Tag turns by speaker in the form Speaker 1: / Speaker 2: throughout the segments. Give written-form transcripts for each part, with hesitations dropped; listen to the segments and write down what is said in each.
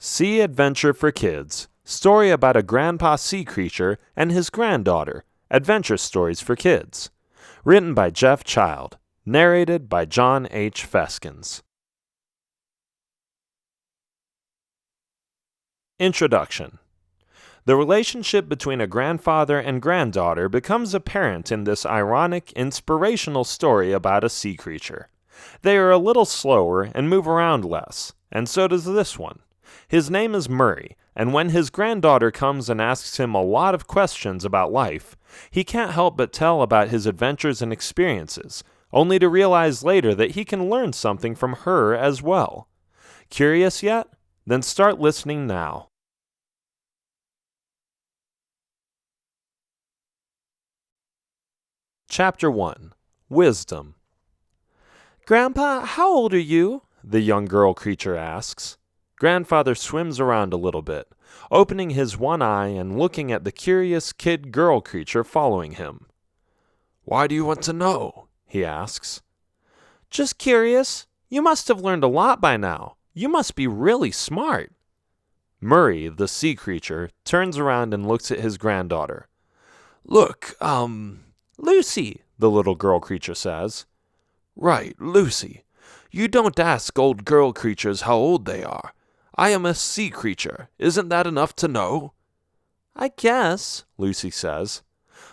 Speaker 1: Sea Adventure for Kids. Story about a grandpa sea creature and his granddaughter. Adventure stories for kids. Written by Jeff Child. Narrated by John H. Feskins. Introduction. The relationship between a grandfather and granddaughter becomes apparent in this ironic, inspirational story about a sea creature. They are a little slower and move around less, and so does this one. His name is Murray, and when his granddaughter comes and asks him a lot of questions about life, he can't help but tell about his adventures and experiences, only to realize later that he can learn something from her as well. Curious yet? Then start listening now. Chapter 1. Wisdom. "Grandpa, how old are you?" the young girl creature asks. Grandfather swims around a little bit, opening his one eye and looking at the curious kid-girl creature following him. "Why do you want to know?" he asks. "Just curious. You must have learned a lot by now. You must be really smart." Murray, the sea creature, turns around and looks at his granddaughter. "Look, Lucy," the little girl creature says. "Right, Lucy. You don't ask old girl creatures how old they are. I am a sea creature. Isn't that enough to know?" "I guess," Lucy says.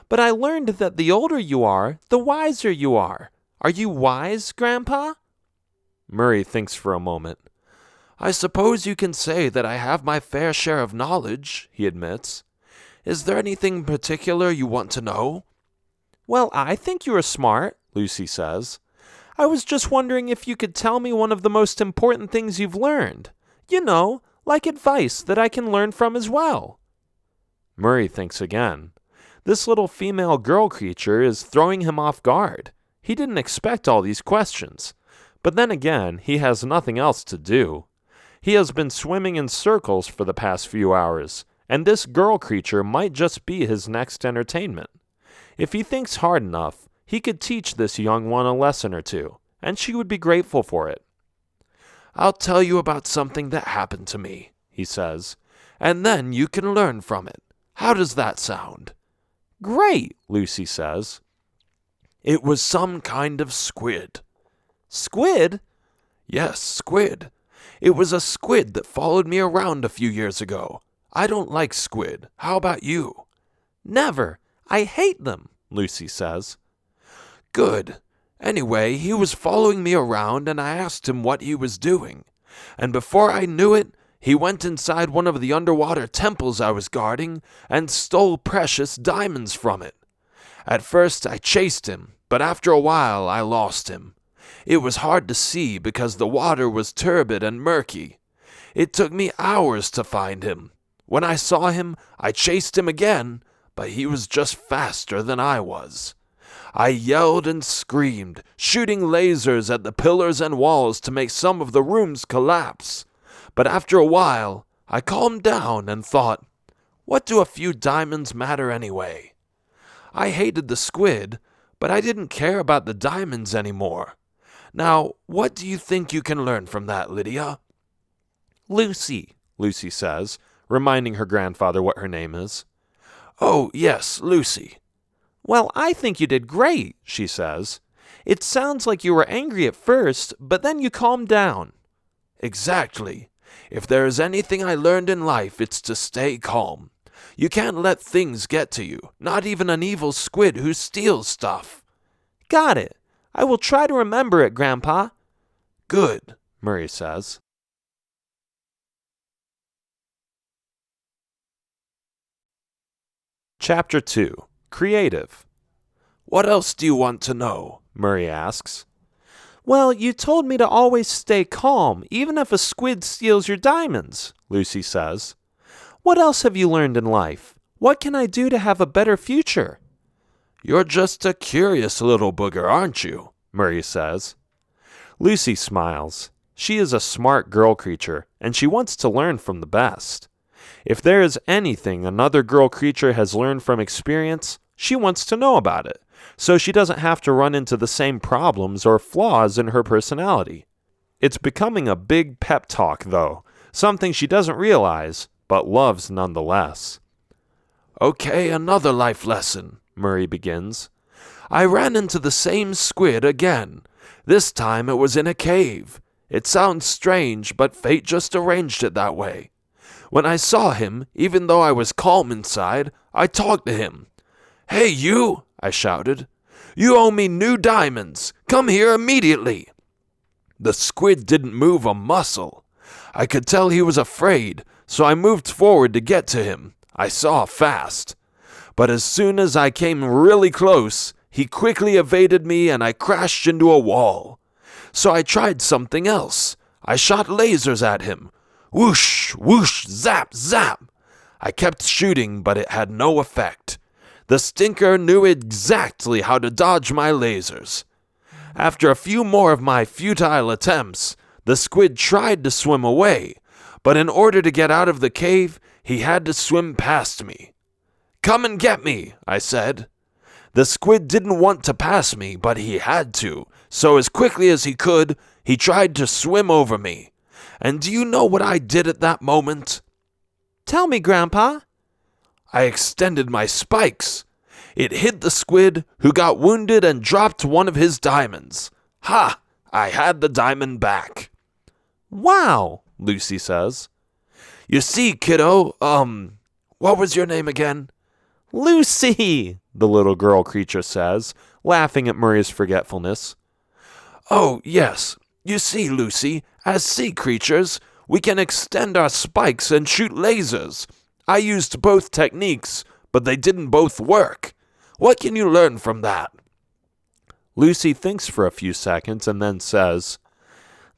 Speaker 1: "But I learned that the older you are, the wiser you are. Are you wise, Grandpa?" Murray thinks for a moment. "I suppose you can say that I have my fair share of knowledge," he admits. "Is there anything particular you want to know?" "Well, I think you are smart," Lucy says. "I was just wondering if you could tell me one of the most important things you've learned. You know, like advice that I can learn from as well." Murray thinks again. This little female girl creature is throwing him off guard. He didn't expect all these questions. But then again, he has nothing else to do. He has been swimming in circles for the past few hours, and this girl creature might just be his next entertainment. If he thinks hard enough, he could teach this young one a lesson or two, and she would be grateful for it. "I'll tell you about something that happened to me," he says, "and then you can learn from it. How does that sound?" "Great," Lucy says. "It was some kind of squid." "Squid?" "Yes, squid. It was a squid that followed me around a few years ago. I don't like squid. How about you?" "Never. I hate them," Lucy says. "Good. Anyway, he was following me around and I asked him what he was doing. And before I knew it, he went inside one of the underwater temples I was guarding and stole precious diamonds from it. At first I chased him, but after a while I lost him. It was hard to see because the water was turbid and murky. It took me hours to find him. When I saw him, I chased him again, but he was just faster than I was. I yelled and screamed, shooting lasers at the pillars and walls to make some of the rooms collapse. But after a while, I calmed down and thought, what do a few diamonds matter anyway? I hated the squid, but I didn't care about the diamonds anymore. Now, what do you think you can learn from that, Lydia?" "Lucy," Lucy says, reminding her grandfather what her name is. "Oh, yes, Lucy." "Well, I think you did great," she says. "It sounds like you were angry at first, but then you calmed down." "Exactly. If there is anything I learned in life, it's to stay calm. You can't let things get to you, not even an evil squid who steals stuff." "Got it. I will try to remember it, Grandpa." "Good," Murray says. Chapter 2. Creative. "What else do you want to know?" Murray asks. "Well, you told me to always stay calm, even if a squid steals your diamonds," Lucy says. "What else have you learned in life? What can I do to have a better future?" "You're just a curious little booger, aren't you?" Murray says. Lucy smiles. She is a smart girl creature, and she wants to learn from the best. If there is anything another girl creature has learned from experience, she wants to know about it, so she doesn't have to run into the same problems or flaws in her personality. It's becoming a big pep talk, though, something she doesn't realize, but loves nonetheless.
Speaker 2: Okay, another life lesson, Murray begins. I ran into the same squid again. This time it was in a cave. It sounds strange, but fate just arranged it that way. When I saw him, even though I was calm inside, I talked to him. Hey, you, I shouted. You owe me new diamonds. Come here immediately. The squid didn't move a muscle. I could tell he was afraid, so I moved forward to get to him. I saw fast. But as soon as I came really close, he quickly evaded me and I crashed into a wall. So I tried something else. I shot lasers at him. Whoosh, whoosh, zap, zap. I kept shooting, but it had no effect. The stinker knew exactly how to dodge my lasers. After a few more of my futile attempts, the squid tried to swim away, but in order to get out of the cave, he had to swim past me. Come and get me, I said. The squid didn't want to pass me, but he had to, so as quickly as he could, he tried to swim over me. And do you know what I did at that moment?
Speaker 1: Tell me, Grandpa.
Speaker 2: I extended my spikes. It hit the squid, who got wounded and dropped one of his diamonds. Ha! I had the diamond back.
Speaker 1: Wow, Lucy says.
Speaker 2: You see, kiddo, what was your name again?
Speaker 1: Lucy, the little girl creature says, laughing at Murray's forgetfulness.
Speaker 2: Oh, yes. You see, Lucy, as sea creatures, we can extend our spikes and shoot lasers. I used both techniques, but they didn't both work. What can you learn from that?
Speaker 1: Lucy thinks for a few seconds and then says,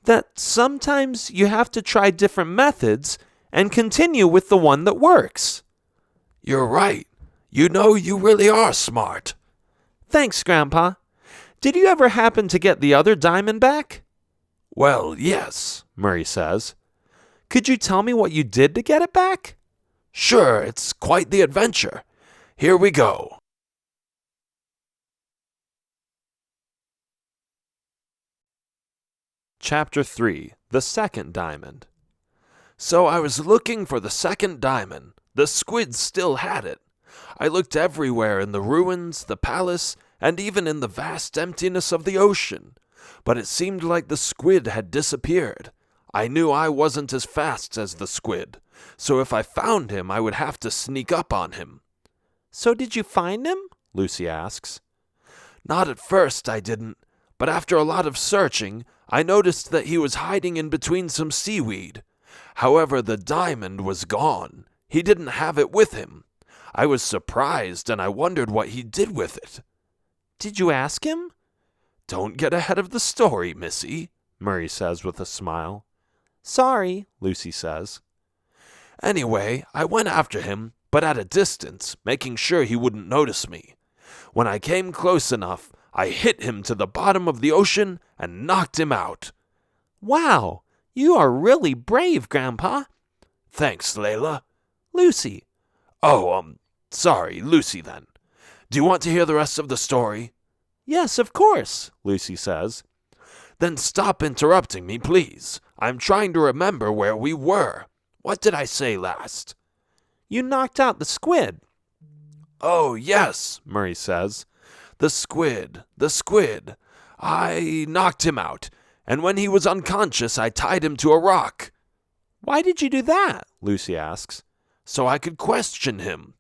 Speaker 1: that sometimes you have to try different methods and continue with the one that works.
Speaker 2: You're right. You know, you really are smart.
Speaker 1: Thanks, Grandpa. Did you ever happen to get the other diamond back?
Speaker 2: Well, yes, Murray says.
Speaker 1: Could you tell me what you did to get it back?
Speaker 2: Sure, it's quite the adventure. Here we go.
Speaker 1: Chapter 3, The Second Diamond.
Speaker 2: So I was looking for the second diamond. The squid still had it. I looked everywhere in the ruins, the palace, and even in the vast emptiness of the ocean. But it seemed like the squid had disappeared. I knew I wasn't as fast as the squid, so if I found him, I would have to sneak up on him.
Speaker 1: So did you find him? Lucy asks.
Speaker 2: Not at first, I didn't, but after a lot of searching, I noticed that he was hiding in between some seaweed. However, the diamond was gone. He didn't have it with him. I was surprised, and I wondered what he did with it.
Speaker 1: Did you ask him?
Speaker 2: Don't get ahead of the story, Missy, Murray says with a smile.
Speaker 1: Sorry, Lucy says.
Speaker 2: Anyway, I went after him, but at a distance, making sure he wouldn't notice me. When I came close enough, I hit him to the bottom of the ocean and knocked him out.
Speaker 1: Wow, you are really brave, Grandpa.
Speaker 2: Thanks, Layla.
Speaker 1: Lucy.
Speaker 2: Oh, sorry, Lucy then. Do you want to hear the rest of the story?
Speaker 1: Yes, of course, Lucy says.
Speaker 2: Then stop interrupting me, please. I'm trying to remember where we were. What did I say last?
Speaker 1: You knocked out the squid.
Speaker 2: Oh, yes, Murray says. The squid. I knocked him out, and when he was unconscious, I tied him to a rock.
Speaker 1: Why did you do that? Lucy asks.
Speaker 2: So I could question him.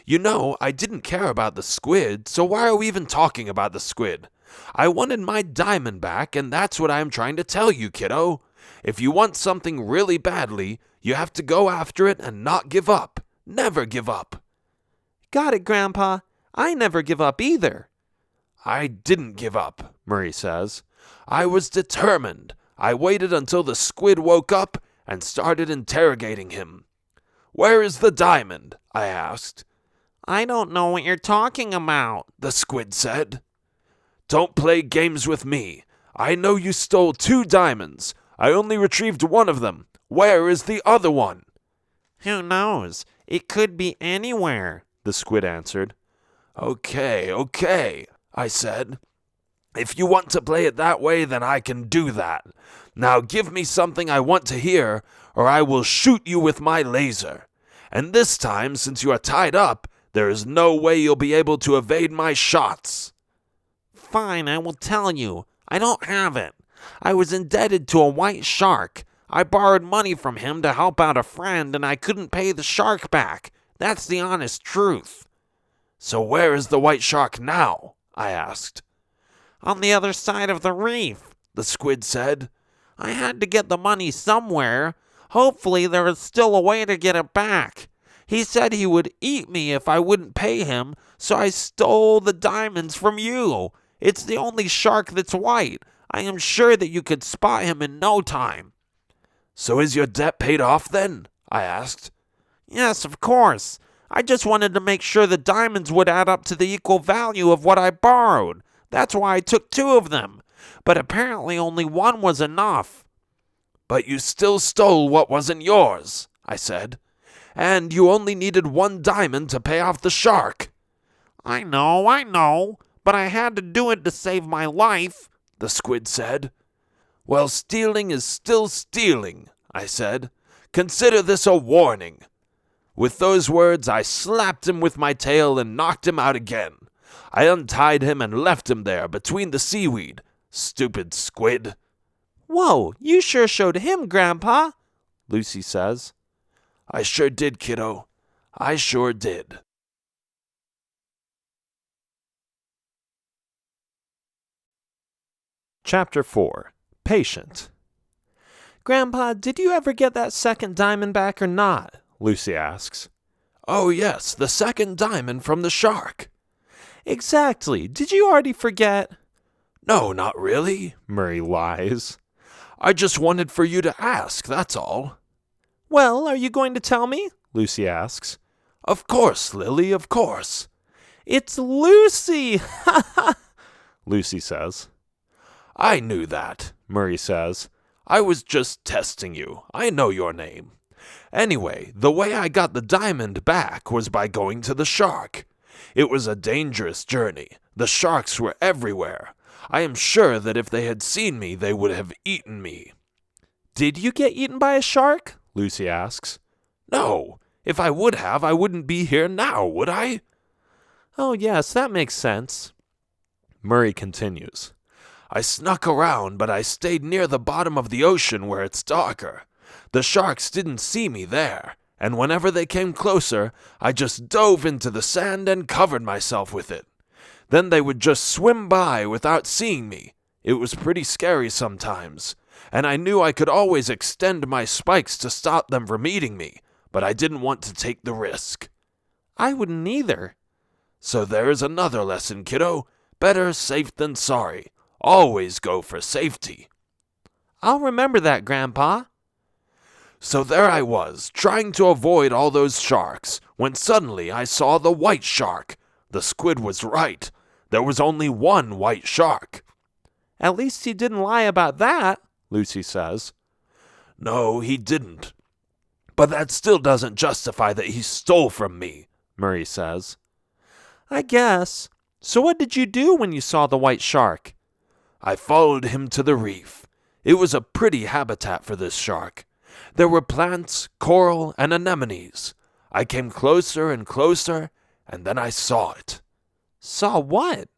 Speaker 2: You know, I didn't care about the squid, so why are we even talking about the squid? I wanted my diamond back, and that's what I am trying to tell you, kiddo. If you want something really badly, you have to go after it and not give up. Never give up.
Speaker 1: Got it, Grandpa. I never give up either.
Speaker 2: I didn't give up, Murray says. I was determined. I waited until the squid woke up and started interrogating him. Where is the diamond? I asked.
Speaker 1: I don't know what you're talking about,
Speaker 2: the squid said. Don't play games with me. I know you stole 2 diamonds. I only retrieved one of them. Where is the other one?
Speaker 1: Who knows? It could be anywhere, the squid answered.
Speaker 2: Okay, I said. If you want to play it that way, then I can do that. Now give me something I want to hear, or I will shoot you with my laser. And this time, since you are tied up, there is no way you'll be able to evade my shots."
Speaker 1: "Fine, I will tell you. I don't have it. I was indebted to a white shark. I borrowed money from him to help out a friend, and I couldn't pay the shark back. That's the honest truth."
Speaker 2: "So where is the white shark now?" I asked.
Speaker 1: "On the other side of the reef,"
Speaker 2: the squid said.
Speaker 1: "I had to get the money somewhere. Hopefully there is still a way to get it back. He said he would eat me if I wouldn't pay him, so I stole the diamonds from you. It's the only shark that's white. I am sure that you could spot him in no time."
Speaker 2: "So is your debt paid off then?" I asked.
Speaker 1: "Yes, of course. I just wanted to make sure the diamonds would add up to the equal value of what I borrowed. That's why I took 2 of them. But apparently only 1 was enough."
Speaker 2: "But you still stole what wasn't yours," I said. "And you only needed 1 diamond to pay off the shark."
Speaker 1: I know, but I had to do it to save my life,"
Speaker 2: the squid said. "Well, stealing is still stealing," I said. "Consider this a warning." With those words, I slapped him with my tail and knocked him out again. I untied him and left him there between the seaweed. Stupid squid.
Speaker 1: "Whoa, you sure showed him, Grandpa," Lucy says.
Speaker 2: "I sure did, kiddo. I sure did."
Speaker 1: Chapter 4. Patient. "Grandpa, did you ever get that second diamond back or not?" Lucy asks.
Speaker 2: "Oh yes, the second diamond from the shark."
Speaker 1: "Exactly. Did you already forget?"
Speaker 2: "No, not really,"
Speaker 1: Murray lies.
Speaker 2: "I just wanted for you to ask, that's all."
Speaker 1: "Well, are you going to tell me?" Lucy asks.
Speaker 2: "Of course, Lily, of course."
Speaker 1: "It's Lucy!" Lucy says.
Speaker 2: "I knew that," Murray says. "I was just testing you. I know your name. Anyway, the way I got the diamond back was by going to the shark. It was a dangerous journey. The sharks were everywhere. I am sure that if they had seen me, they would have eaten me."
Speaker 1: "Did you get eaten by a shark?" Lucy asks.
Speaker 2: "No. If I would have, I wouldn't be here now, would I?"
Speaker 1: "Oh, yes, that makes sense." Murray continues.
Speaker 2: "I snuck around, but I stayed near the bottom of the ocean where it's darker. The sharks didn't see me there, and whenever they came closer, I just dove into the sand and covered myself with it. Then they would just swim by without seeing me. It was pretty scary sometimes, and I knew I could always extend my spikes to stop them from eating me, but I didn't want to take the risk."
Speaker 1: "I wouldn't either."
Speaker 2: "So there is another lesson, kiddo. Better safe than sorry. Always go for safety."
Speaker 1: "I'll remember that, Grandpa."
Speaker 2: So there I was, trying to avoid all those sharks, when suddenly I saw the white shark. The squid was right. There was only 1 white shark.
Speaker 1: "At least he didn't lie about that," Lucy says.
Speaker 2: "No, he didn't. But that still doesn't justify that he stole from me," Murray says.
Speaker 1: "I guess. So what did you do when you saw the white shark?"
Speaker 2: "I followed him to the reef. It was a pretty habitat for this shark. There were plants, coral, and anemones. I came closer and closer, and then I saw it."
Speaker 1: "Saw what?"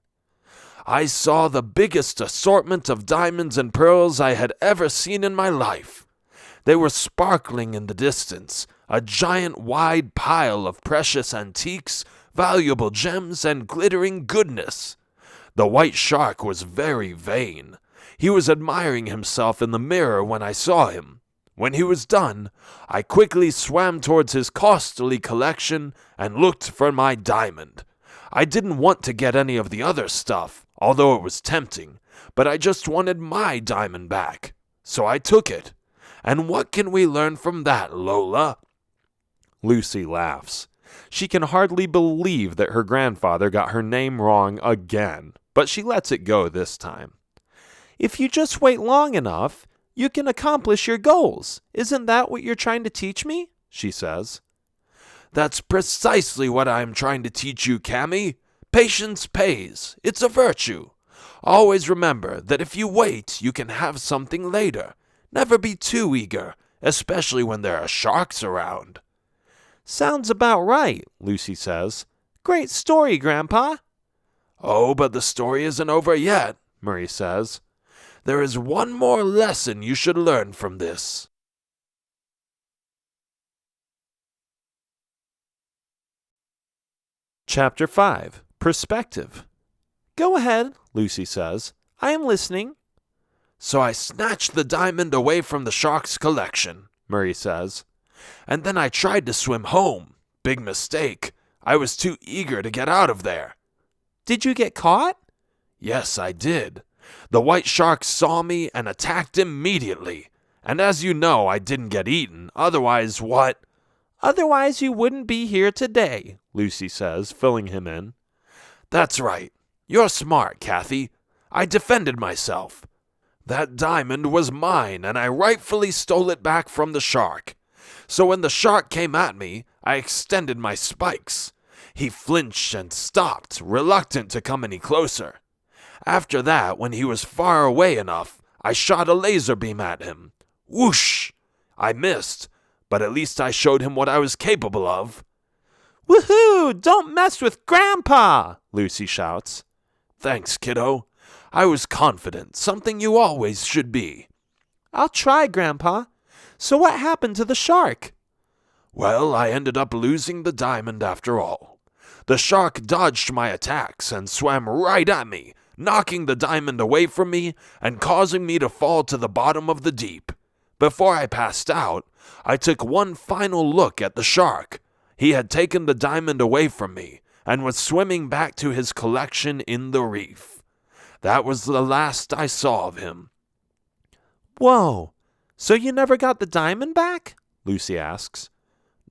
Speaker 2: "I saw the biggest assortment of diamonds and pearls I had ever seen in my life. They were sparkling in the distance, a giant wide pile of precious antiques, valuable gems, and glittering goodness. The white shark was very vain. He was admiring himself in the mirror when I saw him. When he was done, I quickly swam towards his costly collection and looked for my diamond. I didn't want to get any of the other stuff, although it was tempting, but I just wanted my diamond back. So I took it. And what can we learn from that, Lola?"
Speaker 1: Lucy laughs. She can hardly believe that her grandfather got her name wrong again, but she lets it go this time. "If you just wait long enough, you can accomplish your goals. Isn't that what you're trying to teach me?" she says.
Speaker 2: "That's precisely what I'm trying to teach you, Cammy. Patience pays. It's a virtue. Always remember that if you wait, you can have something later. Never be too eager, especially when there are sharks around.
Speaker 1: Sounds about right, Lucy says. Great story, Grandpa.
Speaker 2: Oh, but the story isn't over yet, Murray says. There is one more lesson you should learn from this.
Speaker 1: Chapter 5. Perspective. Go ahead, Lucy says. I am listening.
Speaker 2: So I snatched the diamond away from the shark's collection, Murray says. And then I tried to swim home. Big mistake. I was too eager to get out of there.
Speaker 1: Did you get caught?
Speaker 2: Yes, I did. The white shark saw me and attacked immediately. And as you know, I didn't get eaten. Otherwise, what?
Speaker 1: Otherwise, you wouldn't be here today, Lucy says, filling him in.
Speaker 2: That's right. You're smart, Kathy. I defended myself. That diamond was mine, and I rightfully stole it back from the shark. So when the shark came at me, I extended my spikes. He flinched and stopped, reluctant to come any closer. After that, when he was far away enough, I shot a laser beam at him. Whoosh! I missed, but at least I showed him what I was capable of.
Speaker 1: Woohoo! Don't mess with Grandpa! Lucy shouts.
Speaker 2: Thanks, kiddo. I was confident, something you always should be.
Speaker 1: I'll try, Grandpa. So what happened to the shark?
Speaker 2: Well, I ended up losing the diamond after all. The shark dodged my attacks and swam right at me, knocking the diamond away from me and causing me to fall to the bottom of the deep. Before I passed out, I took one final look at the shark. He had taken the diamond away from me and was swimming back to his collection in the reef. That was the last I saw of him.
Speaker 1: Whoa! So you never got the diamond back? Lucy asks.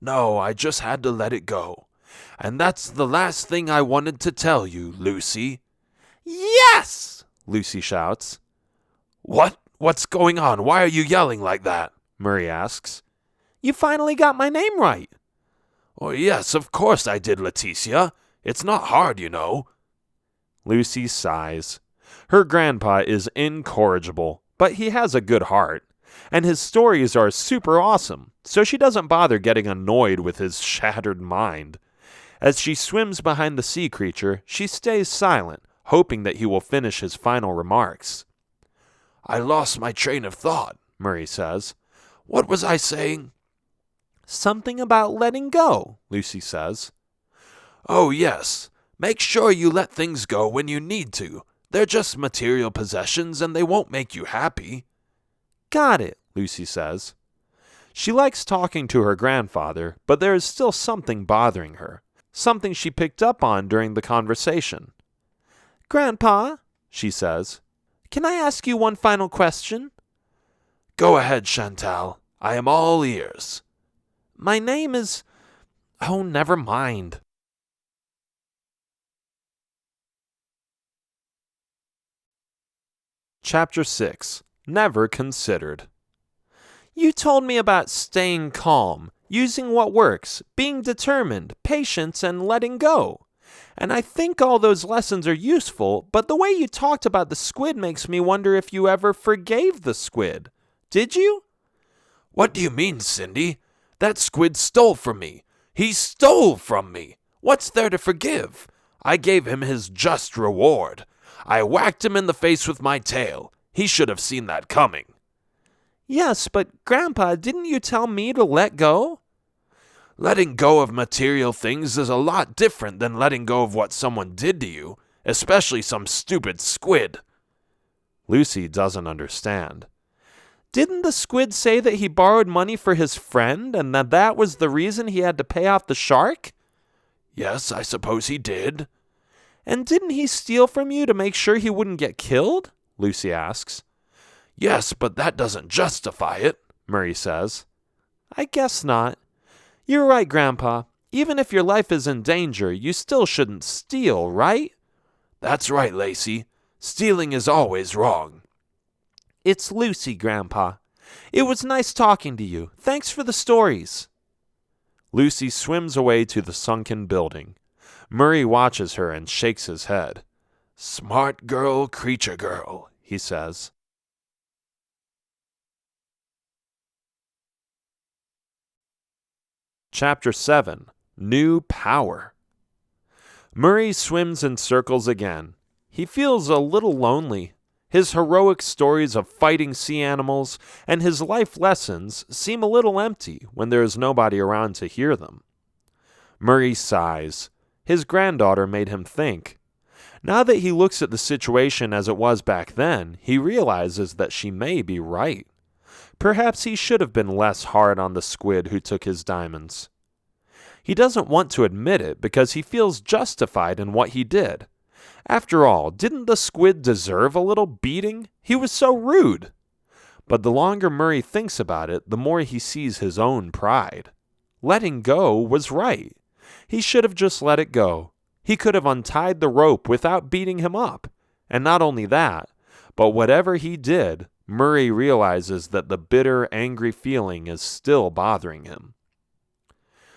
Speaker 2: No, I just had to let it go. And that's the last thing I wanted to tell you, Lucy.
Speaker 1: Yes! Lucy shouts.
Speaker 2: What? What's going on? Why are you yelling like that?
Speaker 1: Murray asks. You finally got my name right.
Speaker 2: Oh, yes, of course I did, Leticia. It's not hard, you know.
Speaker 1: Lucy sighs. Her grandpa is incorrigible, but he has a good heart, and his stories are super awesome, so she doesn't bother getting annoyed with his shattered mind. As she swims behind the sea creature, she stays silent, hoping that he will finish his final remarks.
Speaker 2: I lost my train of thought, Murray says. What was I saying?
Speaker 1: Something about letting go, Lucy says.
Speaker 2: Oh, yes. Make sure you let things go when you need to. They're just material possessions and they won't make you happy.
Speaker 1: Got it, Lucy says. She likes talking to her grandfather, but there is still something bothering her, something she picked up on during the conversation. Grandpa, she says, can I ask you one final question?
Speaker 2: Go ahead, Chantal. I am all ears.
Speaker 1: My name is... Oh, never mind. Chapter 6. Never Considered. You told me about staying calm, using what works, being determined, patience, and letting go. And I think all those lessons are useful, but the way you talked about the squid makes me wonder if you ever forgave the squid. Did you?
Speaker 2: What do you mean, Cindy? That squid stole from me. He stole from me. What's there to forgive? I gave him his just reward. I whacked him in the face with my tail. He should have seen that coming.
Speaker 1: Yes, but Grandpa, didn't you tell me to let go?
Speaker 2: Letting go of material things is a lot different than letting go of what someone did to you, especially some stupid squid.
Speaker 1: Lucy doesn't understand. Didn't the squid say that he borrowed money for his friend and that was the reason he had to pay off the shark?
Speaker 2: Yes, I suppose he did.
Speaker 1: And didn't he steal from you to make sure he wouldn't get killed? Lucy asks.
Speaker 2: Yes, but that doesn't justify it, Murray says.
Speaker 1: I guess not. You're right, Grandpa. Even if your life is in danger, you still shouldn't steal, right?
Speaker 2: That's right, Lacey. Stealing is always wrong.
Speaker 1: It's Lucy, Grandpa. It was nice talking to you. Thanks for the stories. Lucy swims away to the sunken building. Murray watches her and shakes his head.
Speaker 2: Smart girl, creature girl, he says.
Speaker 1: Chapter 7, New Power. Murray swims in circles again. He feels a little lonely. His heroic stories of fighting sea animals and his life lessons seem a little empty when there is nobody around to hear them. Murray sighs. His granddaughter made him think. Now that he looks at the situation as it was back then, he realizes that she may be right. Perhaps he should have been less hard on the squid who took his diamonds. He doesn't want to admit it because he feels justified in what he did. After all, didn't the squid deserve a little beating? He was so rude. But the longer Murray thinks about it, the more he sees his own pride. Letting go was right. He should have just let it go. He could have untied the rope without beating him up. And not only that, but whatever he did, Murray realizes that the bitter, angry feeling is still bothering him.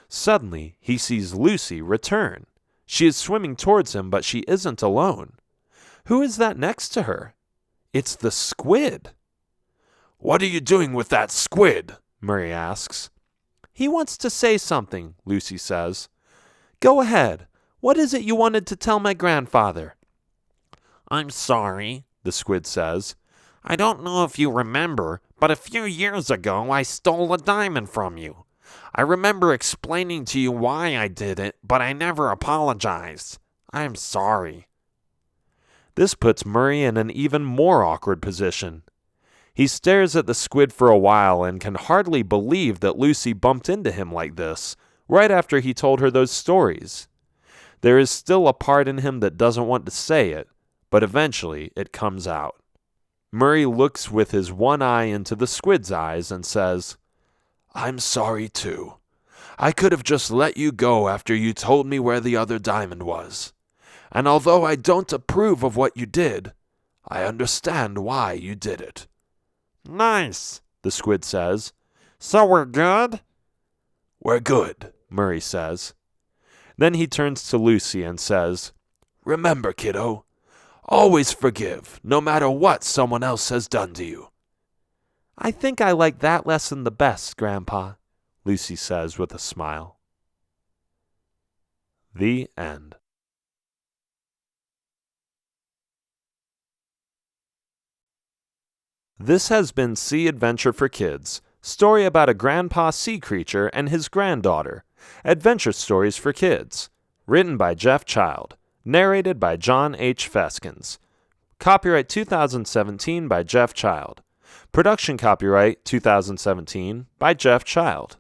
Speaker 1: Suddenly, he sees Lucy return. She is swimming towards him, but she isn't alone. Who is that next to her? It's the squid.
Speaker 2: "What are you doing with that squid?"
Speaker 1: Murray asks. He wants to say something, Lucy says. Go ahead. What is it you wanted to tell my grandfather?
Speaker 3: I'm sorry, the squid says. I don't know if you remember, but a few years ago I stole a diamond from you. I remember explaining to you why I did it, but I never apologized. I'm sorry.
Speaker 1: This puts Murray in an even more awkward position. He stares at the squid for a while and can hardly believe that Lucy bumped into him like this, right after he told her those stories. There is still a part in him that doesn't want to say it, but eventually it comes out. Murray looks with his one eye into the squid's eyes and says,
Speaker 2: "I'm sorry too. I could have just let you go after you told me where the other diamond was. And although I don't approve of what you did, I understand why you did it."
Speaker 3: Nice,
Speaker 1: the squid says.
Speaker 3: So we're good?
Speaker 2: "We're good,"
Speaker 1: Murray says. Then he turns to Lucy and says,
Speaker 2: "Remember, kiddo, always forgive, no matter what someone else has done to you."
Speaker 1: I think I like that lesson the best, Grandpa, Lucy says with a smile. The end. This has been Sea Adventure for Kids, story about a grandpa sea creature and his granddaughter, adventure stories for kids, written by Jeff Child, narrated by John H. Feskins. Copyright 2017 by Jeff Child. Production copyright 2017 by Jeff Child.